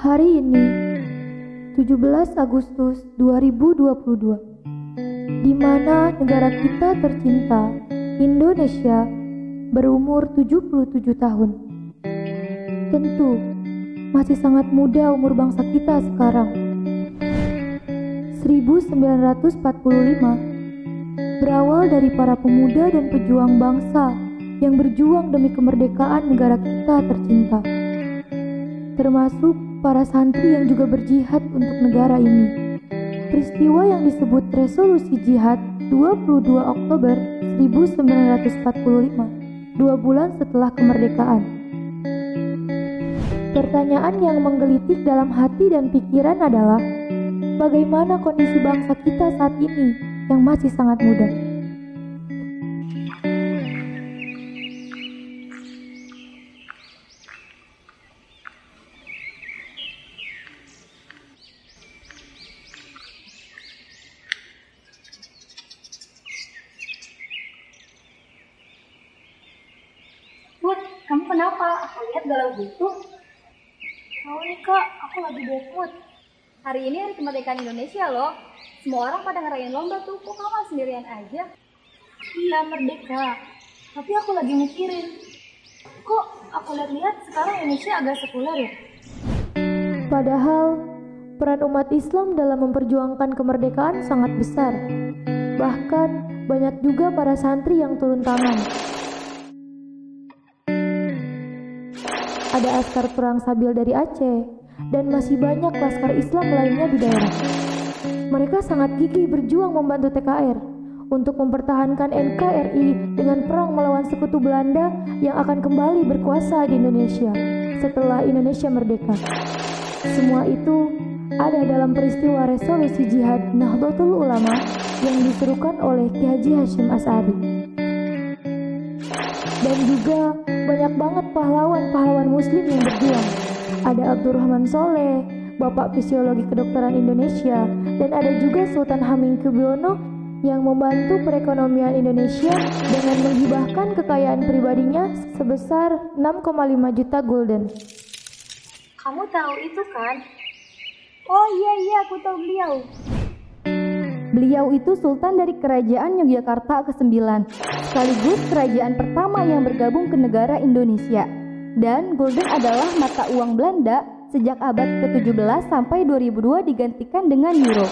Hari ini, 17 Agustus 2022, di mana negara kita tercinta, Indonesia, berumur 77 tahun. Tentu, masih sangat muda umur bangsa kita sekarang. 1945 berawal dari para pemuda dan pejuang bangsa yang berjuang demi kemerdekaan negara kita tercinta, termasuk para santri yang juga berjihad untuk negara ini. Peristiwa yang disebut Resolusi Jihad 22 Oktober 1945, 2 bulan setelah kemerdekaan. Pertanyaan yang menggelitik dalam hati dan pikiran adalah, bagaimana kondisi bangsa kita saat ini yang masih sangat muda? Put, kamu kenapa? Aku lihat galau gitu. Tahu nih kak, aku lagi bad mood. Hari ini hari kemerdekaan Indonesia loh. Semua orang pada ngerayain lomba tuh, kok kamu sendirian aja? Iya, merdeka. Tapi aku lagi mikirin, kok aku lihat-lihat sekarang Indonesia agak sekuler ya? Padahal, peran umat Islam dalam memperjuangkan kemerdekaan sangat besar. Bahkan, banyak juga para santri yang turun tangan. Ada askar perang Sabil dari Aceh, dan masih banyak laskar Islam lainnya di daerah. Mereka sangat gigih berjuang membantu TKR untuk mempertahankan NKRI dengan perang melawan sekutu Belanda yang akan kembali berkuasa di Indonesia setelah Indonesia merdeka. Semua itu ada dalam peristiwa Resolusi Jihad Nahdlatul Ulama yang diserukan oleh Ki Haji Hasyim Asy'ari. Dan juga banyak banget pahlawan-pahlawan muslim yang berjuang. Ada Abdurrahman Soleh, Bapak Fisiologi Kedokteran Indonesia, dan ada juga Sultan Hamengkubuwono yang membantu perekonomian Indonesia dengan menghibahkan kekayaan pribadinya sebesar 6,5 juta gulden. Kamu tahu itu kan? Oh iya, aku tahu beliau. Beliau itu Sultan dari Kerajaan Yogyakarta ke-9, sekaligus kerajaan pertama yang bergabung ke negara Indonesia. Dan gulden adalah mata uang Belanda sejak abad ke-17 sampai 2002 digantikan dengan euro.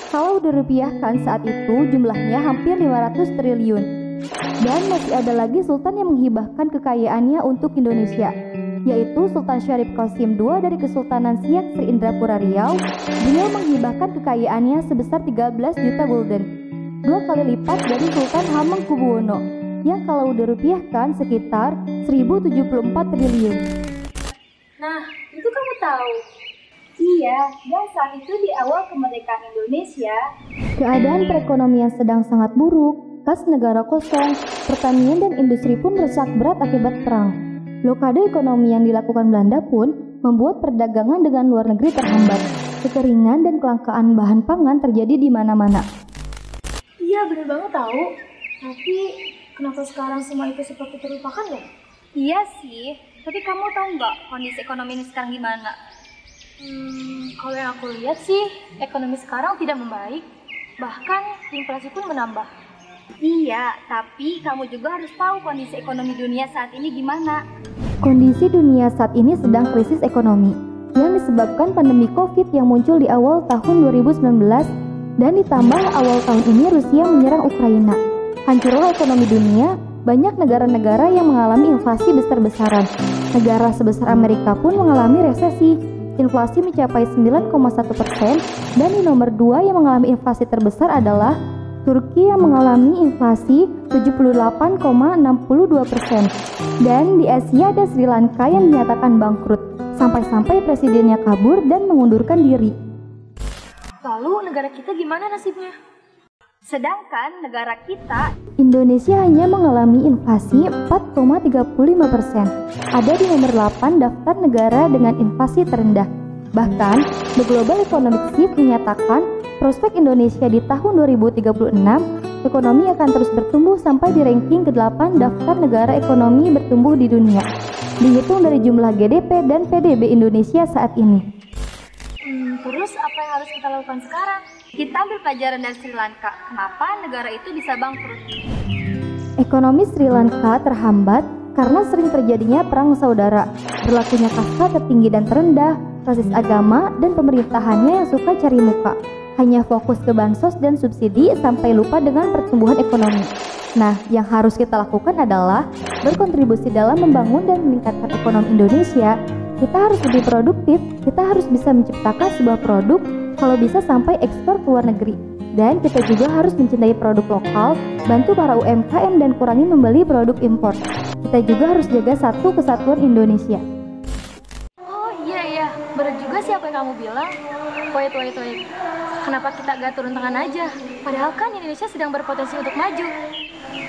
Kalau dirupiahkan saat itu jumlahnya hampir 500 triliun. Dan masih ada lagi sultan yang menghibahkan kekayaannya untuk Indonesia, yaitu Sultan Syarif Qasim II dari Kesultanan Siak Sri Indrapura Riau. Beliau menghibahkan kekayaannya sebesar 13 juta gulden, 2 kali lipat dari Sultan Hamengkubuwono yang kalau dirupiahkan sekitar 1074 triliun. Nah, itu kamu tahu? Iya, dan saat itu di awal kemerdekaan Indonesia, keadaan perekonomian sedang sangat buruk, kas negara kosong, pertanian dan industri pun rusak berat akibat perang. Blokade ekonomi yang dilakukan Belanda pun membuat perdagangan dengan luar negeri terhambat. Kekeringan dan kelangkaan bahan pangan terjadi di mana-mana. iya bener banget tahu. Tapi kenapa sekarang semua itu seperti terlupakan ya? Iya sih, tapi kamu tahu nggak kondisi ekonomi ini sekarang gimana? Kalau yang aku lihat sih, ekonomi sekarang tidak membaik, bahkan inflasi pun menambah. Iya, tapi kamu juga harus tahu kondisi ekonomi dunia saat ini gimana. Kondisi dunia saat ini sedang krisis ekonomi yang disebabkan pandemi COVID yang muncul di awal tahun 2019 dan ditambah awal tahun ini Rusia menyerang Ukraina. Hancurlah ekonomi dunia, banyak negara-negara yang mengalami inflasi besar-besaran. Negara sebesar Amerika pun mengalami resesi. Inflasi mencapai 9,1% dan di nomor 2 yang mengalami inflasi terbesar adalah Turki yang mengalami inflasi 78,62%. Dan di Asia ada Sri Lanka yang dinyatakan bangkrut, sampai-sampai presidennya kabur dan mengundurkan diri. Lalu negara kita gimana nasibnya? Sedangkan negara kita, Indonesia hanya mengalami inflasi 4,35%. Ada di nomor 8 daftar negara dengan inflasi terendah. Bahkan, The Global Economic Shift menyatakan prospek Indonesia di tahun 2036 ekonomi akan terus bertumbuh sampai di ranking ke-8 daftar negara ekonomi bertumbuh di dunia, dihitung dari jumlah GDP dan PDB Indonesia saat ini. Terus apa yang harus kita lakukan sekarang? Kita ambil pelajaran dari Sri Lanka. Kenapa negara itu bisa bangkrut? Ekonomi Sri Lanka terhambat karena sering terjadinya perang saudara, berlakunya kasta tertinggi dan terendah, basis agama, dan pemerintahannya yang suka cari muka. Hanya fokus ke bansos dan subsidi sampai lupa dengan pertumbuhan ekonomi. Nah, yang harus kita lakukan adalah berkontribusi dalam membangun dan meningkatkan ekonomi Indonesia. Kita harus lebih produktif, kita harus bisa menciptakan sebuah produk, kalau bisa sampai ekspor ke luar negeri. Dan kita juga harus mencintai produk lokal, bantu para UMKM dan kurangi membeli produk impor. Kita juga harus jaga satu kesatuan Indonesia. Oh iya, benar juga sih apa yang kamu bilang. Wait. Kenapa kita gak turun tangan aja? Padahal kan Indonesia sedang berpotensi untuk maju.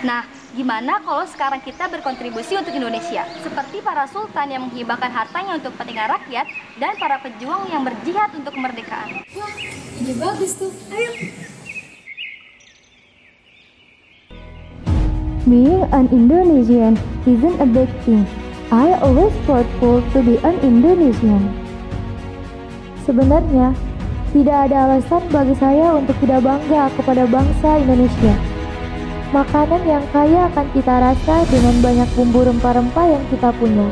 Nah, gimana kalau sekarang kita berkontribusi untuk Indonesia? Seperti para sultan yang menghibahkan hartanya untuk kepentingan rakyat dan para pejuang yang berjihad untuk kemerdekaan. Wah, ide bagus tuh. Ayo. Being an Indonesian isn't a bad thing. I always proudful to be an Indonesian. Sebenarnya, tidak ada alasan bagi saya untuk tidak bangga kepada bangsa Indonesia. Makanan yang kaya akan kita rasa dengan banyak bumbu rempah-rempah yang kita punya.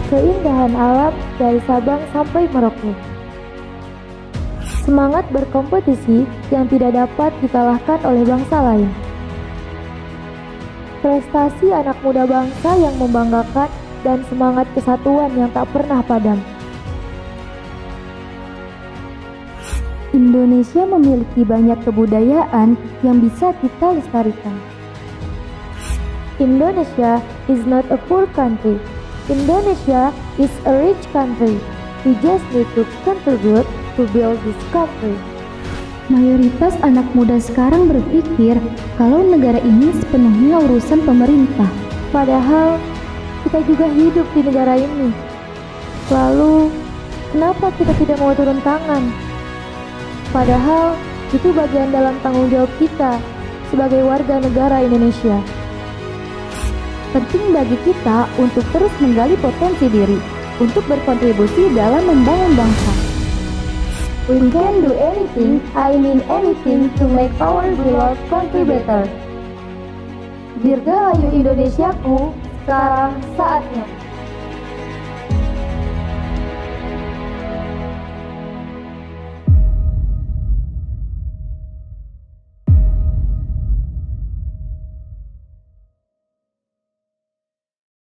Keindahan alam dari Sabang sampai Merauke. Semangat berkompetisi yang tidak dapat dikalahkan oleh bangsa lain. Prestasi anak muda bangsa yang membanggakan dan semangat kesatuan yang tak pernah padam. Indonesia memiliki banyak kebudayaan yang bisa kita lestarikan. Indonesia is not a poor country. Indonesia is a rich country. We just need to contribute to build this country. Mayoritas anak muda sekarang berpikir kalau negara ini sepenuhnya urusan pemerintah. Padahal kita juga hidup di negara ini. Lalu, kenapa kita tidak mau turun tangan? Padahal itu bagian dalam tanggung jawab kita sebagai warga negara Indonesia. Penting bagi kita untuk terus menggali potensi diri, untuk berkontribusi dalam membangun bangsa. We can do anything, I mean anything, to make our beloved country better. Dirgahayu Indonesiaku, sekarang saatnya.